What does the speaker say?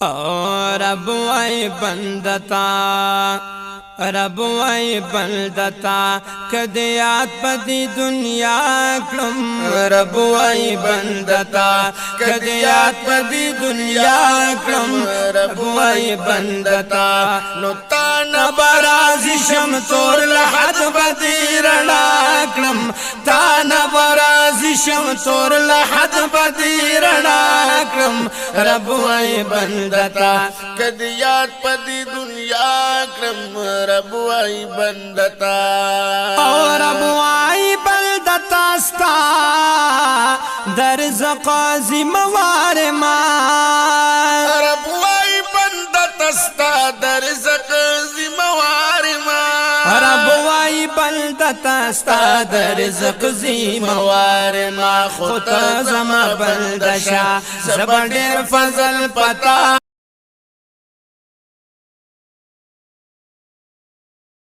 رب وای بندتا رب وای بندتا کدیات پدی دنیا کلم رب وای بندتا کدیات پدی دنیا کلم رب وای بندتا نو تانا برازی شم تور لحد بدی رنا کلم تانا برازی شم تور لحد بدی رنا کلم رب وای بندتا کدیات پدی دنیا کرم رب وای بندتا رب وای بندتا ستا در زقازی موار ما رب وای بندتا ستا در زقازی موار ما رب وای بندتا ستا در زقازی موار ما خود زما بندشا زبا ډیر فضل پتا